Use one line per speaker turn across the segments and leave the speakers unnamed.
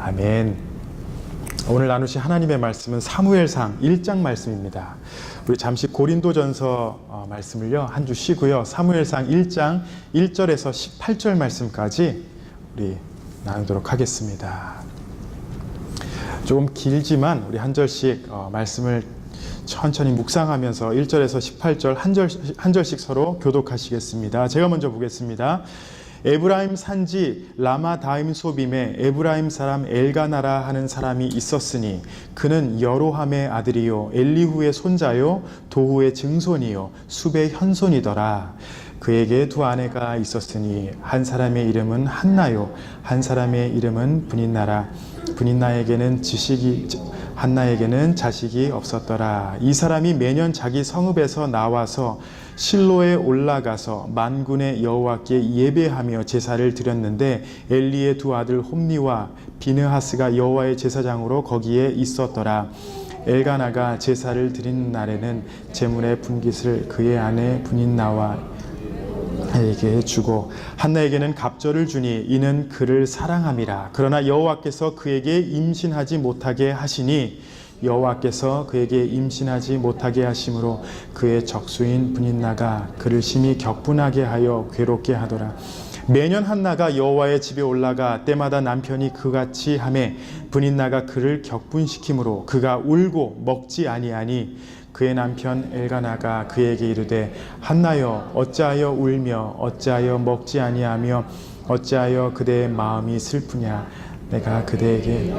아멘. 오늘 나누신 하나님의 말씀은 사무엘상 1장 말씀입니다. 우리 잠시 고린도전서 말씀을요 한 주 쉬고요, 사무엘상 1장 1절에서 18절 말씀까지 우리 나누도록 하겠습니다. 조금 길지만 우리 한 절씩 말씀을 천천히 묵상하면서 1절에서 18절 한 절씩 서로 교독하시겠습니다. 제가 먼저 보겠습니다. 에브라임 산지 라마다임 소빔에 에브라임 사람 엘가나라 하는 사람이 있었으니 그는 여로함의 아들이요 엘리후의 손자요 도후의 증손이요 숲의 현손이더라. 그에게 두 아내가 있었으니 한 사람의 이름은 한나요 한 사람의 이름은 브닌나라. 한나에게는 자식이 없었더라. 이 사람이 매년 자기 성읍에서 나와서 실로에 올라가서 만군의 여호와께 예배하며 제사를 드렸는데 엘리의 두 아들 홈니와 비느하스가 여호와의 제사장으로 거기에 있었더라. 엘가나가 제사를 드리는 날에는 제물의 분깃을 그의 아내 브닌나와 에게 주고 한나에게는 갑절을 주니 이는 그를 사랑함이라. 그러나 여호와께서 그에게 임신하지 못하게 하시니 여호와께서 그에게 임신하지 못하게 하심으로 그의 적수인 브닌나가 그를 심히 격분하게 하여 괴롭게 하더라. 매년 한나가 여호와의 집에 올라가 때마다 남편이 그같이 하매 브닌나가 그를 격분시키므로 그가 울고 먹지 아니하니 그의 남편 엘가나가 그에게 이르되 한나여 어찌하여 울며 어찌하여 먹지 아니하며 어찌하여 그대의 마음이 슬프냐. 내가 그대에게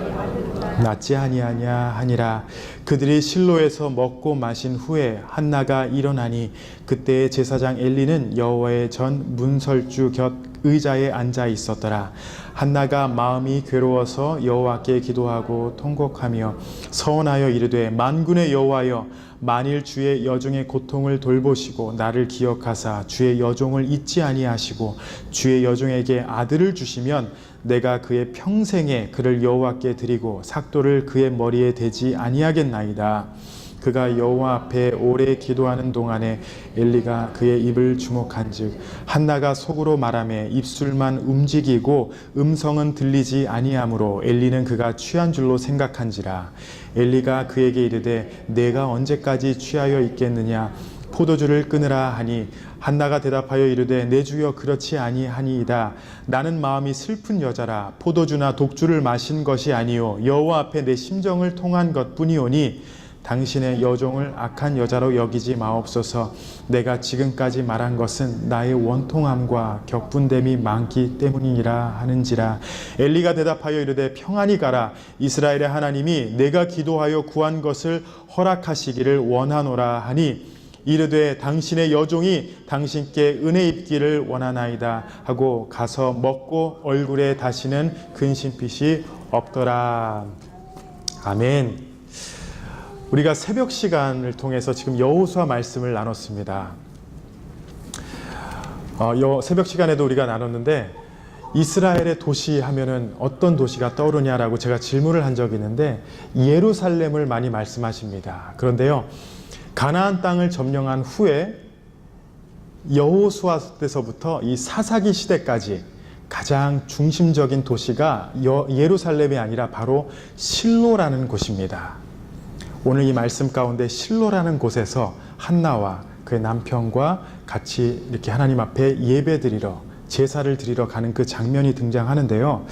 낫지 아니하냐 하니라. 그들이 실로에서 먹고 마신 후에 한나가 일어나니 그때의 제사장 엘리는 여호와의 전 문설주 곁 의자에 앉아 있었더라. 한나가 마음이 괴로워서 여호와께 기도하고 통곡하며 서원하여 이르되 만군의 여호와여 만일 주의 여종의 고통을 돌보시고 나를 기억하사 주의 여종을 잊지 아니하시고 주의 여종에게 아들을 주시면 내가 그의 평생에 그를 여호와께 드리고 삭도를 그의 머리에 대지 아니하겠나이다. 그가 여호와 앞에 오래 기도하는 동안에 엘리가 그의 입을 주목한즉 한나가 속으로 말하며 입술만 움직이고 음성은 들리지 아니하므로 엘리는 그가 취한 줄로 생각한지라. 엘리가 그에게 이르되 내가 언제까지 취하여 있겠느냐. 포도주를 끊으라 하니 한나가 대답하여 이르되 내 주여 그렇지 아니하니이다. 나는 마음이 슬픈 여자라. 포도주나 독주를 마신 것이 아니요 여호와 앞에 내 심정을 통한 것뿐이오니 당신의 여종을 악한 여자로 여기지 마옵소서. 내가 지금까지 말한 것은 나의 원통함과 격분됨이 많기 때문이니라 하는지라. 엘리가 대답하여 이르되 평안히 가라. 이스라엘의 하나님이 내가 기도하여 구한 것을 허락하시기를 원하노라 하니 이르되 당신의 여종이 당신께 은혜 입기를 원하나이다 하고 가서 먹고 얼굴에 다시는 근심빛이 없더라. 아멘. 우리가 새벽 시간을 통해서 지금 여호수아 말씀을 나눴습니다. 새벽 시간에도 우리가 나눴는데 이스라엘의 도시 하면은 어떤 도시가 떠오르냐라고 제가 질문을 한 적이 있는데 예루살렘을 많이 말씀하십니다. 그런데요, 가나안 땅을 점령한 후에 여호수아 때서부터 이 사사기 시대까지 가장 중심적인 도시가 예루살렘이 아니라 바로 실로라는 곳입니다. 오늘 이 말씀 가운데 실로라는 곳에서 한나와 그의 남편과 같이 이렇게 하나님 앞에 예배드리러 제사를 드리러 가는 그 장면이 등장하는데요.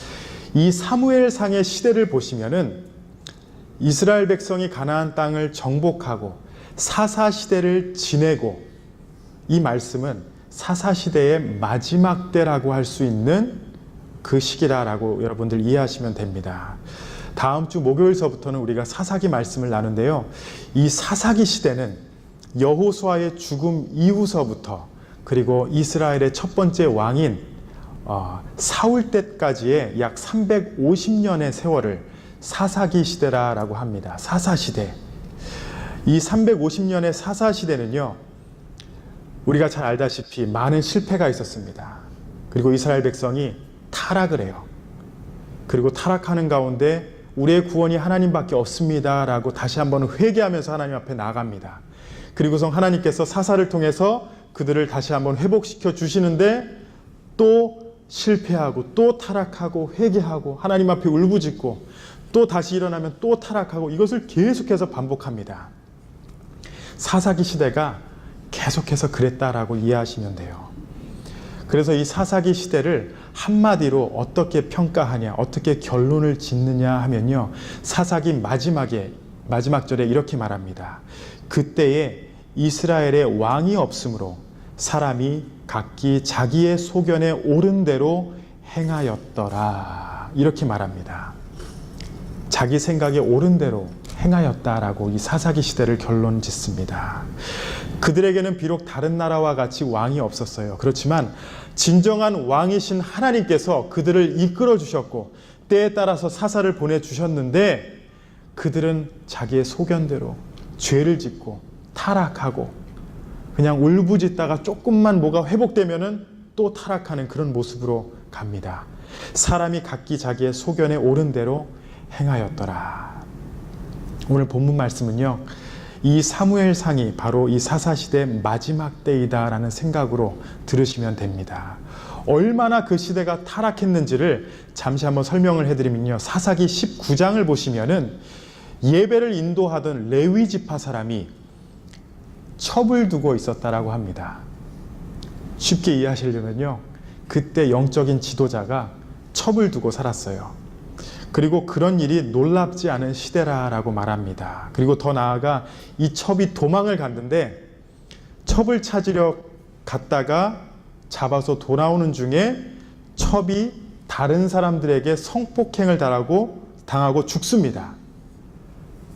이 사무엘상의 시대를 보시면은 이스라엘 백성이 가나안 땅을 정복하고 사사시대를 지내고, 이 말씀은 사사시대의 마지막 때라고 할 수 있는 그 시기라고 여러분들 이해하시면 됩니다. 다음 주 목요일서부터는 우리가 사사기 말씀을 나누는데요. 이 사사기 시대는 여호수아의 죽음 이후서부터 그리고 이스라엘의 첫 번째 왕인 사울 때까지의 약 350년의 세월을 사사기 시대라고 합니다. 사사시대. 이 350년의 사사시대는요, 우리가 잘 알다시피 많은 실패가 있었습니다. 그리고 이스라엘 백성이 타락을 해요. 그리고 타락하는 가운데 우리의 구원이 하나님밖에 없습니다 라고 다시 한번 회개하면서 하나님 앞에 나아갑니다. 그리고서 하나님께서 사사를 통해서 그들을 다시 한번 회복시켜 주시는데 또 실패하고 또 타락하고 회개하고 하나님 앞에 울부짖고 또 다시 일어나면 또 타락하고 이것을 계속해서 반복합니다. 사사기 시대가 계속해서 그랬다라고 이해하시면 돼요. 그래서 이 사사기 시대를 한마디로 어떻게 평가하냐, 어떻게 결론을 짓느냐 하면요. 사사기 마지막 절에 이렇게 말합니다. 그때에 이스라엘의 왕이 없으므로 사람이 각기 자기의 소견에 옳은 대로 행하였더라. 이렇게 말합니다. 자기 생각에 옳은 대로 행하였다라고 이 사사기 시대를 결론 짓습니다. 그들에게는 비록 다른 나라와 같이 왕이 없었어요. 그렇지만 진정한 왕이신 하나님께서 그들을 이끌어 주셨고 때에 따라서 사사를 보내주셨는데 그들은 자기의 소견대로 죄를 짓고 타락하고 그냥 울부짖다가 조금만 뭐가 회복되면은 또 타락하는 그런 모습으로 갑니다. 사람이 각기 자기의 소견에 옳은 대로 행하였더라. 오늘 본문 말씀은요. 이 사무엘상이 바로 이 사사시대 마지막 때이다라는 생각으로 들으시면 됩니다. 얼마나 그 시대가 타락했는지를 잠시 한번 설명을 해드리면요. 사사기 19장을 보시면은 예배를 인도하던 레위 지파 사람이 첩을 두고 있었다라고 합니다. 쉽게 이해하시려면요. 그때 영적인 지도자가 첩을 두고 살았어요. 그리고 그런 일이 놀랍지 않은 시대라라고 말합니다. 그리고 더 나아가 이 첩이 도망을 갔는데 첩을 찾으려 갔다가 잡아서 돌아오는 중에 첩이 다른 사람들에게 성폭행을 당하고 죽습니다.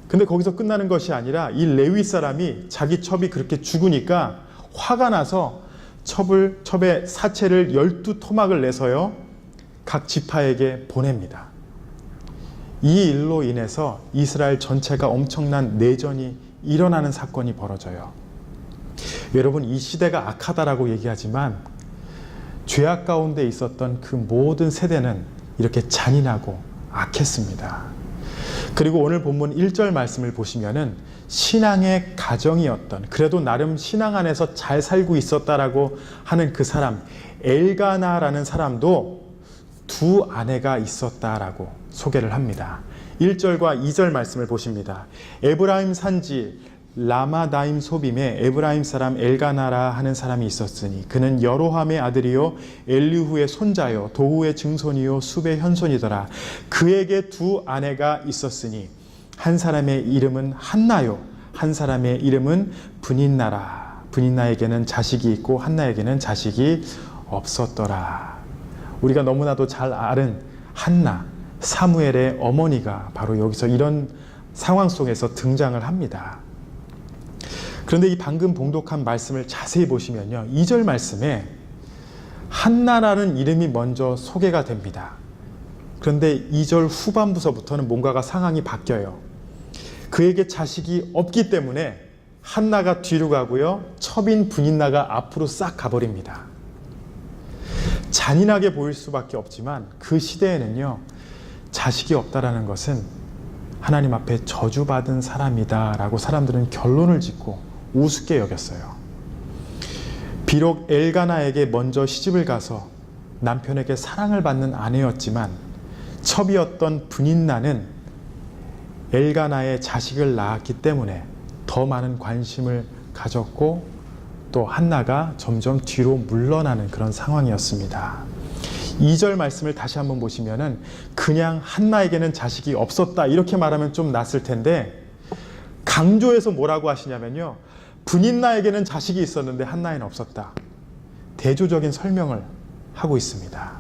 근데 거기서 끝나는 것이 아니라 이 레위 사람이 자기 첩이 그렇게 죽으니까 화가 나서 첩의 사체를 12토막을 내서요. 각 지파에게 보냅니다. 이 일로 인해서 이스라엘 전체가 엄청난 내전이 일어나는 사건이 벌어져요. 여러분, 이 시대가 악하다라고 얘기하지만 죄악 가운데 있었던 그 모든 세대는 이렇게 잔인하고 악했습니다. 그리고 오늘 본문 1절 말씀을 보시면은 신앙의 가정이었던, 그래도 나름 신앙 안에서 잘 살고 있었다라고 하는 그 사람, 엘가나라는 사람도 두 아내가 있었다라고 소개를 합니다. 1절과 2절 말씀을 보십니다. 에브라임 산지 라마다임 소빔에 에브라임 사람 엘가나라 하는 사람이 있었으니 그는 여로함의 아들이요 엘리후의 손자요 도후의 증손이요 숲의 현손이더라. 그에게 두 아내가 있었으니 한 사람의 이름은 한나요 한 사람의 이름은 브닌나라. 브닌나에게는 자식이 있고 한나에게는 자식이 없었더라. 우리가 너무나도 잘 아는 한나, 사무엘의 어머니가 바로 여기서 이런 상황 속에서 등장을 합니다. 그런데 이 방금 봉독한 말씀을 자세히 보시면요. 2절 말씀에 한나라는 이름이 먼저 소개가 됩니다. 그런데 2절 후반부서부터는 뭔가가 상황이 바뀌어요. 그에게 자식이 없기 때문에 한나가 뒤로 가고요. 첩인 브닌나가 앞으로 싹 가버립니다. 잔인하게 보일 수밖에 없지만 그 시대에는요. 자식이 없다라는 것은 하나님 앞에 저주받은 사람이다 라고 사람들은 결론을 짓고 우습게 여겼어요. 비록 엘가나에게 먼저 시집을 가서 남편에게 사랑을 받는 아내였지만 첩이었던 브닌나는 엘가나의 자식을 낳았기 때문에 더 많은 관심을 가졌고 또 한나가 점점 뒤로 물러나는 그런 상황이었습니다. 2절 말씀을 다시 한번 보시면은 그냥 한나에게는 자식이 없었다 이렇게 말하면 좀 낫을 텐데 강조해서 뭐라고 하시냐면요. 브닌나에게는 자식이 있었는데 한나에는 없었다. 대조적인 설명을 하고 있습니다.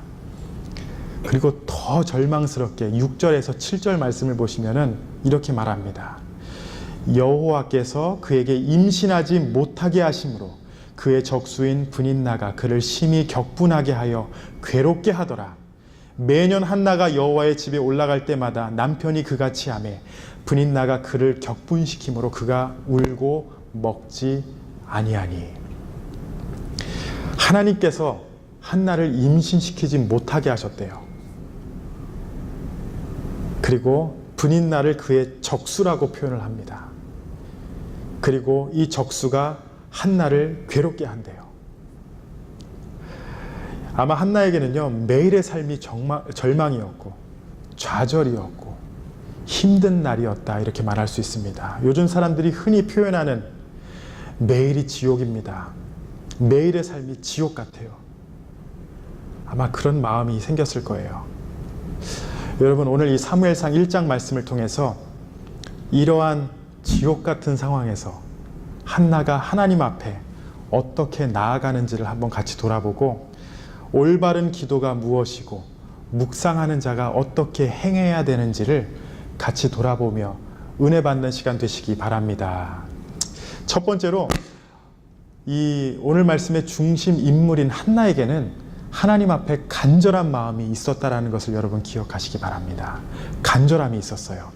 그리고 더 절망스럽게 6절에서 7절 말씀을 보시면은 이렇게 말합니다. 여호와께서 그에게 임신하지 못하게 하심으로 그의 적수인 브닌나가 그를 심히 격분하게 하여 괴롭게 하더라. 매년 한나가 여호와의 집에 올라갈 때마다 남편이 그같이 하매 브닌나가 그를 격분시키므로 그가 울고 먹지 아니하니. 하나님께서 한나를 임신시키지 못하게 하셨대요. 그리고 브닌나를 그의 적수라고 표현을 합니다. 그리고 이 적수가 한나를 괴롭게 한대요. 아마 한나에게는요, 매일의 삶이 정말 절망이었고 좌절이었고 힘든 날이었다, 이렇게 말할 수 있습니다. 요즘 사람들이 흔히 표현하는 매일이 지옥입니다. 매일의 삶이 지옥 같아요. 아마 그런 마음이 생겼을 거예요. 여러분, 오늘 이 사무엘상 1장 말씀을 통해서 이러한 지옥 같은 상황에서 한나가 하나님 앞에 어떻게 나아가는지를 한번 같이 돌아보고, 올바른 기도가 무엇이고 묵상하는 자가 어떻게 행해야 되는지를 같이 돌아보며 은혜 받는 시간 되시기 바랍니다. 첫 번째로, 이 오늘 말씀의 중심 인물인 한나에게는 하나님 앞에 간절한 마음이 있었다라는 것을 여러분 기억하시기 바랍니다. 간절함이 있었어요.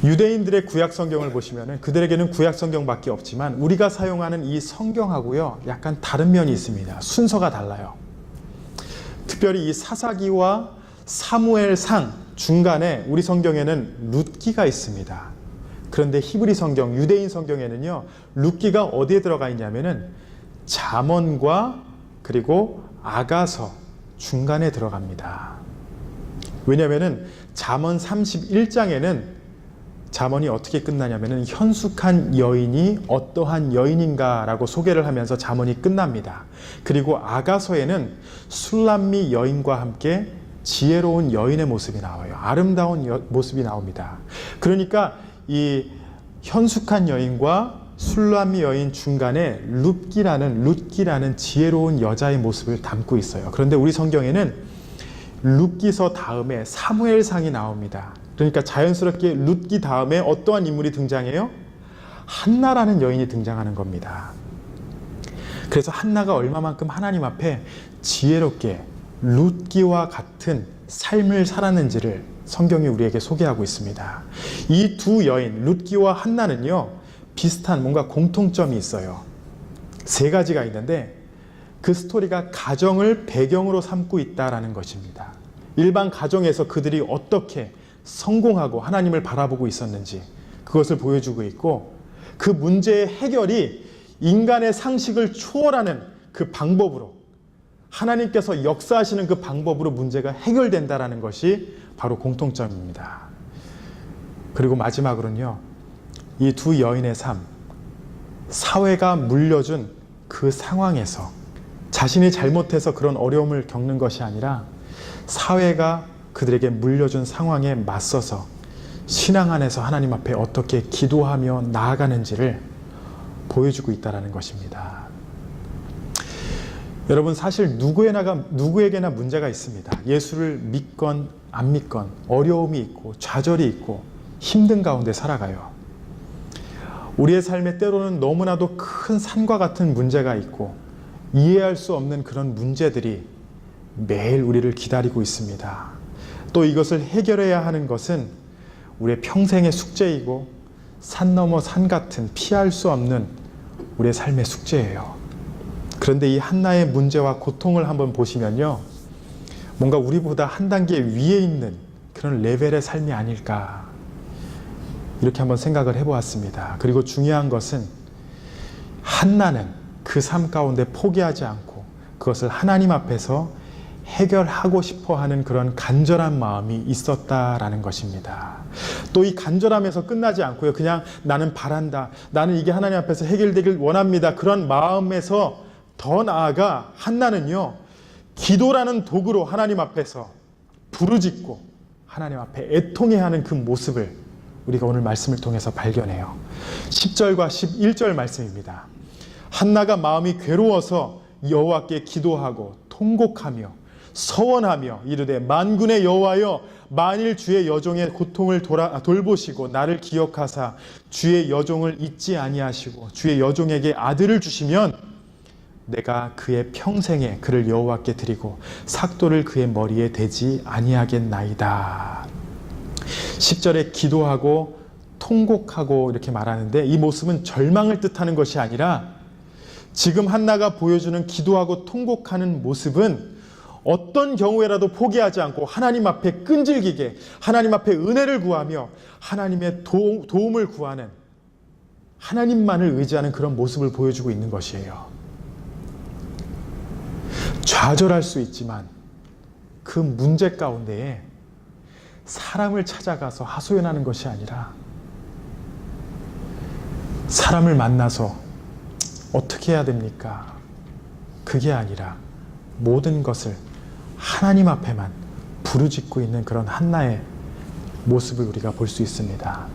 유대인들의 구약 성경을 보시면 그들에게는 구약 성경밖에 없지만 우리가 사용하는 이 성경하고요, 약간 다른 면이 있습니다. 순서가 달라요. 특별히 이 사사기와 사무엘상 중간에 우리 성경에는 룻기가 있습니다. 그런데 히브리 성경, 유대인 성경에는요, 룻기가 어디에 들어가 있냐면은 잠언과 그리고 아가서 중간에 들어갑니다. 왜냐하면은 잠언 31장에는 잠언이 어떻게 끝나냐면은 현숙한 여인이 어떠한 여인인가 라고 소개를 하면서 잠언이 끝납니다. 그리고 아가서에는 술람미 여인과 함께 지혜로운 여인의 모습이 나와요. 아름다운 모습이 나옵니다. 그러니까 이 현숙한 여인과 술람미 여인 중간에 룻기라는 지혜로운 여자의 모습을 담고 있어요. 그런데 우리 성경에는 룻기서 다음에 사무엘상이 나옵니다. 그러니까 자연스럽게 룻기 다음에 어떠한 인물이 등장해요? 한나라는 여인이 등장하는 겁니다. 그래서 한나가 얼마만큼 하나님 앞에 지혜롭게 룻기와 같은 삶을 살았는지를 성경이 우리에게 소개하고 있습니다. 이 두 여인, 룻기와 한나는요, 비슷한 뭔가 공통점이 있어요. 세 가지가 있는데 그 스토리가 가정을 배경으로 삼고 있다는 것입니다. 일반 가정에서 그들이 어떻게 성공하고 하나님을 바라보고 있었는지 그것을 보여주고 있고, 그 문제의 해결이 인간의 상식을 초월하는 그 방법으로, 하나님께서 역사하시는 그 방법으로 문제가 해결된다는 것이 바로 공통점입니다. 그리고 마지막으로는요, 이 두 여인의 삶, 사회가 물려준 그 상황에서 자신이 잘못해서 그런 어려움을 겪는 것이 아니라 사회가 그들에게 물려준 상황에 맞서서 신앙 안에서 하나님 앞에 어떻게 기도하며 나아가는지를 보여주고 있다는 것입니다. 여러분, 사실 누구에게나 문제가 있습니다. 예수를 믿건 안 믿건 어려움이 있고 좌절이 있고 힘든 가운데 살아가요. 우리의 삶에 때로는 너무나도 큰 산과 같은 문제가 있고 이해할 수 없는 그런 문제들이 매일 우리를 기다리고 있습니다. 또 이것을 해결해야 하는 것은 우리의 평생의 숙제이고 산 넘어 산 같은 피할 수 없는 우리의 삶의 숙제예요. 그런데 이 한나의 문제와 고통을 한번 보시면요, 뭔가 우리보다 한 단계 위에 있는 그런 레벨의 삶이 아닐까, 이렇게 한번 생각을 해보았습니다. 그리고 중요한 것은 한나는 그 삶 가운데 포기하지 않고 그것을 하나님 앞에서 해결하고 싶어 하는 그런 간절한 마음이 있었다라는 것입니다. 또 이 간절함에서 끝나지 않고요, 그냥 나는 바란다, 나는 이게 하나님 앞에서 해결되길 원합니다, 그런 마음에서 더 나아가 한나는요, 기도라는 도구로 하나님 앞에서 부르짖고 하나님 앞에 애통해하는 그 모습을 우리가 오늘 말씀을 통해서 발견해요. 10절과 11절 말씀입니다. 한나가 마음이 괴로워서 여호와께 기도하고 통곡하며 서원하며 이르되, 만군의 여호와여, 만일 주의 여종의 고통을 돌보시고 나를 기억하사 주의 여종을 잊지 아니하시고 주의 여종에게 아들을 주시면 내가 그의 평생에 그를 여호와께 드리고 삭도를 그의 머리에 대지 아니하겠나이다. 10절에 기도하고 통곡하고 이렇게 말하는데, 이 모습은 절망을 뜻하는 것이 아니라 지금 한나가 보여주는 기도하고 통곡하는 모습은 어떤 경우에라도 포기하지 않고 하나님 앞에 끈질기게 하나님 앞에 은혜를 구하며 하나님의 도움을 구하는, 하나님만을 의지하는 그런 모습을 보여주고 있는 것이에요. 좌절할 수 있지만 그 문제 가운데에 사람을 찾아가서 하소연하는 것이 아니라 사람을 만나서 어떻게 해야 됩니까? 그게 아니라 모든 것을 하나님 앞에만 부르짖고 있는 그런 한나의 모습을 우리가 볼 수 있습니다.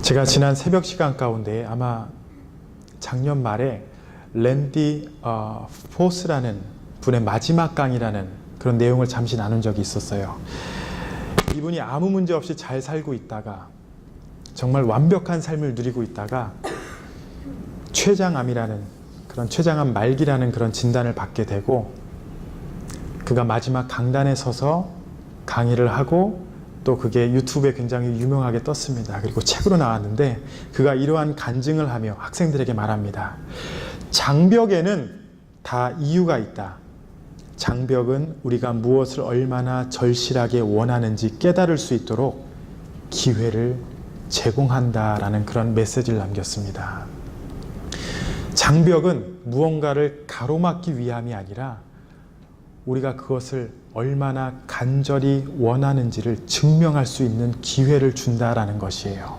제가 지난 새벽 시간 가운데 아마 작년 말에 랜디 포스라는 분의 마지막 강의라는 그런 내용을 잠시 나눈 적이 있었어요. 이분이 아무 문제 없이 잘 살고 있다가 정말 완벽한 삶을 누리고 있다가 췌장암이라는 그런 췌장암 말기라는 그런 진단을 받게 되고 그가 마지막 강단에 서서 강의를 하고 또 그게 유튜브에 굉장히 유명하게 떴습니다. 그리고 책으로 나왔는데 그가 이러한 간증을 하며 학생들에게 말합니다. 장벽에는 다 이유가 있다. 장벽은 우리가 무엇을 얼마나 절실하게 원하는지 깨달을 수 있도록 기회를 제공한다라는 그런 메시지를 남겼습니다. 장벽은 무언가를 가로막기 위함이 아니라 우리가 그것을 얼마나 간절히 원하는지를 증명할 수 있는 기회를 준다라는 것이에요.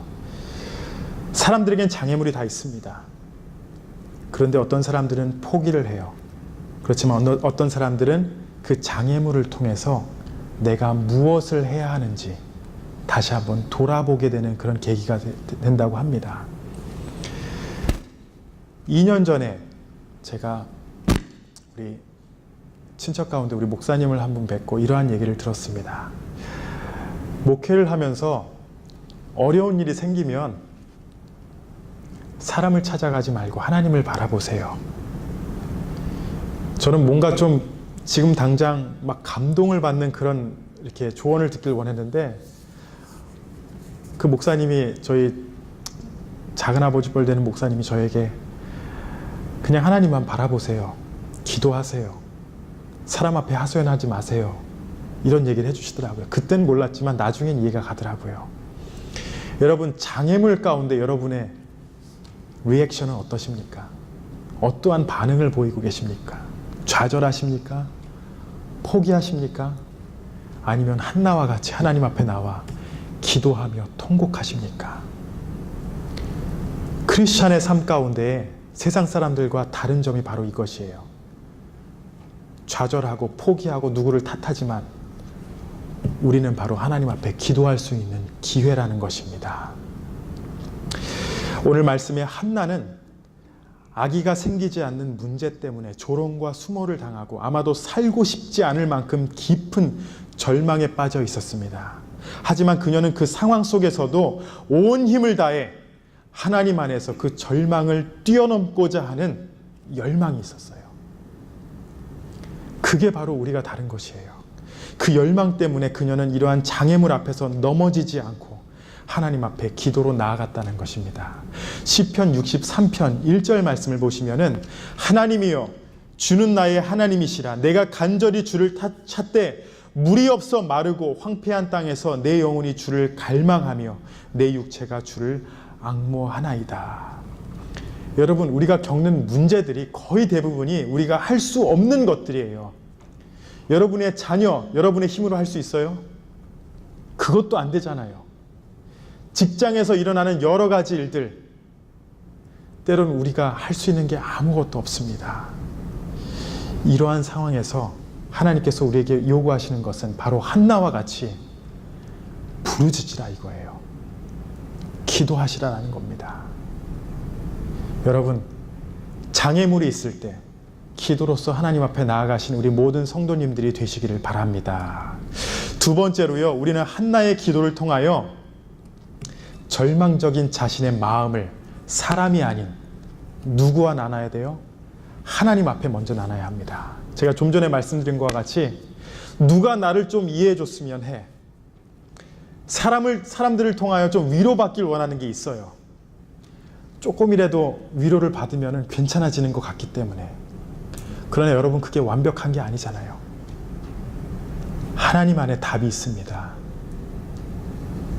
사람들에겐 장애물이 다 있습니다. 그런데 어떤 사람들은 포기를 해요. 그렇지만 어떤 사람들은 그 장애물을 통해서 내가 무엇을 해야 하는지 다시 한번 돌아보게 되는 그런 계기가 된다고 합니다. 2년 전에 제가 우리 친척 가운데 우리 목사님을 한 분 뵙고 이러한 얘기를 들었습니다. 목회를 하면서 어려운 일이 생기면 사람을 찾아가지 말고 하나님을 바라보세요. 저는 뭔가 좀 지금 당장 막 감동을 받는 그런 이렇게 조언을 듣길 원했는데 그 목사님이 저희 작은아버지 뻘 되는 목사님이 저에게 그냥 하나님만 바라보세요. 기도하세요. 사람 앞에 하소연하지 마세요. 이런 얘기를 해주시더라고요. 그땐 몰랐지만 나중엔 이해가 가더라고요. 여러분 장애물 가운데 여러분의 리액션은 어떠십니까? 어떠한 반응을 보이고 계십니까? 좌절하십니까? 포기하십니까? 아니면 한나와 같이 하나님 앞에 나와 기도하며 통곡하십니까? 크리스찬의 삶 가운데 세상 사람들과 다른 점이 바로 이것이에요. 좌절하고 포기하고 누구를 탓하지만 우리는 바로 하나님 앞에 기도할 수 있는 기회라는 것입니다. 오늘 말씀의 한나는 아기가 생기지 않는 문제 때문에 조롱과 수모를 당하고 아마도 살고 싶지 않을 만큼 깊은 절망에 빠져 있었습니다. 하지만 그녀는 그 상황 속에서도 온 힘을 다해 하나님 안에서 그 절망을 뛰어넘고자 하는 열망이 있었어요. 그게 바로 우리가 다른 것이에요. 그 열망 때문에 그녀는 이러한 장애물 앞에서 넘어지지 않고 하나님 앞에 기도로 나아갔다는 것입니다. 시편 63편 1절 말씀을 보시면은 하나님이여 주는 나의 하나님이시라 내가 간절히 주를 찾되 물이 없어 마르고 황폐한 땅에서 내 영혼이 주를 갈망하며 내 육체가 주를 앙모하나이다. 여러분 우리가 겪는 문제들이 거의 대부분이 우리가 할 수 없는 것들이에요. 여러분의 자녀, 여러분의 힘으로 할 수 있어요? 그것도 안 되잖아요. 직장에서 일어나는 여러 가지 일들, 때로는 우리가 할 수 있는 게 아무것도 없습니다. 이러한 상황에서 하나님께서 우리에게 요구하시는 것은 바로 한나와 같이 부르짖으라 이거예요. 기도하시라는 겁니다. 여러분, 장애물이 있을 때 기도로서 하나님 앞에 나아가신 우리 모든 성도님들이 되시기를 바랍니다. 두 번째로요, 우리는 한나의 기도를 통하여 절망적인 자신의 마음을 사람이 아닌 누구와 나눠야 돼요? 하나님 앞에 먼저 나눠야 합니다. 제가 좀 전에 말씀드린 것과 같이 누가 나를 좀 이해해 줬으면 해. 사람들을 통하여 좀 위로받길 원하는 게 있어요. 조금이라도 위로를 받으면 괜찮아지는 것 같기 때문에. 그러나 여러분 그게 완벽한 게 아니잖아요. 하나님 안에 답이 있습니다.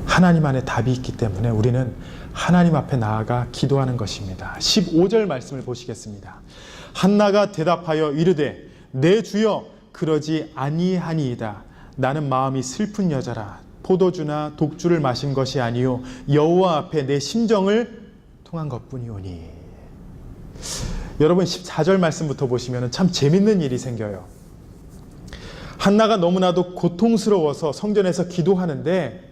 하나님 안에 답이 있기 때문에 우리는 하나님 앞에 나아가 기도하는 것입니다. 15절 말씀을 보시겠습니다. 한나가 대답하여 이르되 내 주여 그러지 아니하니이다. 나는 마음이 슬픈 여자라. 포도주나 독주를 마신 것이 아니요 여호와 앞에 내 심정을 통한 것뿐이오니. 여러분 14절 말씀부터 보시면 참 재밌는 일이 생겨요. 한나가 너무나도 고통스러워서 성전에서 기도하는데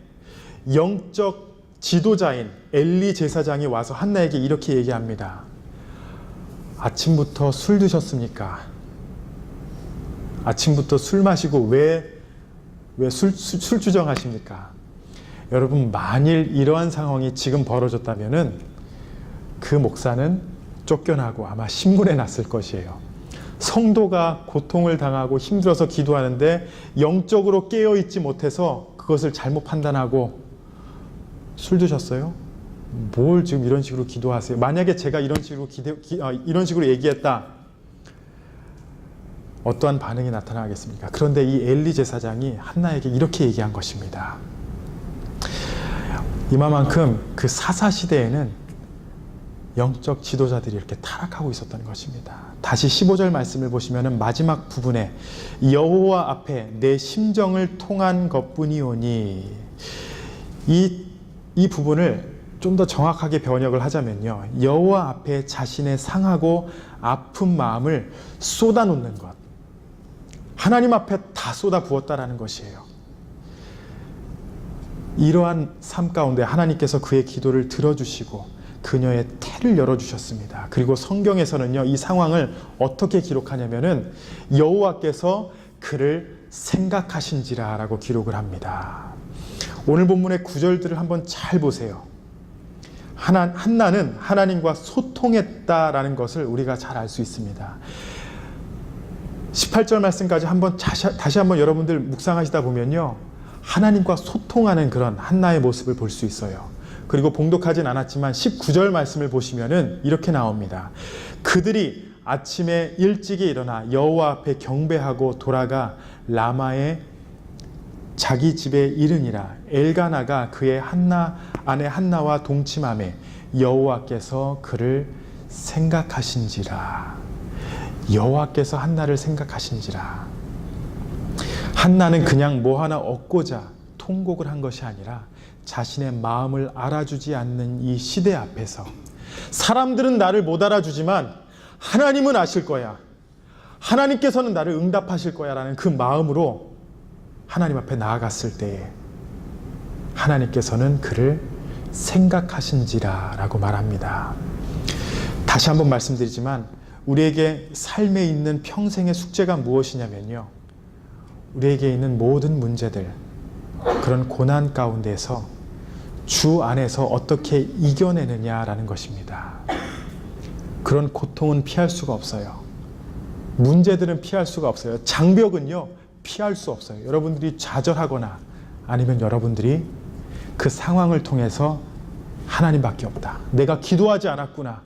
영적 지도자인 엘리 제사장이 와서 한나에게 이렇게 얘기합니다. 아침부터 술 드셨습니까? 아침부터 술 마시고 왜 술주정하십니까? 여러분 만일 이러한 상황이 지금 벌어졌다면은 그 목사는 쫓겨나고 아마 신문에 났을 것이에요. 성도가 고통을 당하고 힘들어서 기도하는데 영적으로 깨어있지 못해서 그것을 잘못 판단하고 술 드셨어요? 뭘 지금 이런 식으로 기도하세요? 만약에 제가 이런 식으로 얘기했다. 어떠한 반응이 나타나겠습니까? 그런데 이 엘리 제사장이 한나에게 이렇게 얘기한 것입니다. 이만큼 그 사사 시대에는 영적 지도자들이 이렇게 타락하고 있었던 것입니다. 다시 15절 말씀을 보시면 마지막 부분에 여호와 앞에 내 심정을 통한 것뿐이오니, 이 부분을 좀 더 정확하게 번역을 하자면요, 여호와 앞에 자신의 상하고 아픈 마음을 쏟아놓는 것, 하나님 앞에 다 쏟아 부었다라는 것이에요. 이러한 삶 가운데 하나님께서 그의 기도를 들어주시고 그녀의 태를 열어주셨습니다. 그리고 성경에서는요, 이 상황을 어떻게 기록하냐면은 여호와께서 그를 생각하신지라 라고 기록을 합니다. 오늘 본문의 구절들을 한번 잘 보세요. 한나는 하나님과 소통했다라는 것을 우리가 잘 알 수 있습니다. 18절 말씀까지 다시 한번 여러분들 묵상하시다 보면요, 하나님과 소통하는 그런 한나의 모습을 볼 수 있어요. 그리고 봉독하진 않았지만 19절 말씀을 보시면은 이렇게 나옵니다. 그들이 아침에 일찍이 일어나 여호와 앞에 경배하고 돌아가 라마의 자기 집에 이르니라. 엘가나가 그의 아내 한나와 동침하매 여호와께서 그를 생각하신지라. 여호와께서 한나를 생각하신지라. 한나는 그냥 뭐 하나 얻고자 통곡을 한 것이 아니라 자신의 마음을 알아주지 않는 이 시대 앞에서, 사람들은 나를 못 알아주지만 하나님은 아실 거야, 하나님께서는 나를 응답하실 거야 라는 그 마음으로 하나님 앞에 나아갔을 때에 하나님께서는 그를 생각하신지라 라고 말합니다. 다시 한번 말씀드리지만 우리에게 삶에 있는 평생의 숙제가 무엇이냐면요, 우리에게 있는 모든 문제들, 그런 고난 가운데서 주 안에서 어떻게 이겨내느냐라는 것입니다. 그런 고통은 피할 수가 없어요. 문제들은 피할 수가 없어요. 장벽은요, 피할 수 없어요. 여러분들이 좌절하거나 아니면 여러분들이 그 상황을 통해서 하나님밖에 없다, 내가 기도하지 않았구나,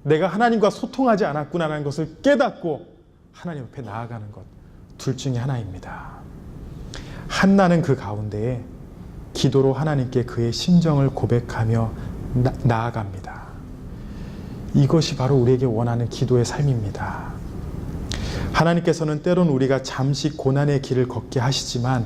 내가 하나님과 소통하지 않았구나라는 것을 깨닫고 하나님 앞에 나아가는 것, 둘 중에 하나입니다. 한나는 그 가운데에 기도로 하나님께 그의 심정을 고백하며 나아갑니다. 이것이 바로 우리에게 원하는 기도의 삶입니다. 하나님께서는 때론 우리가 잠시 고난의 길을 걷게 하시지만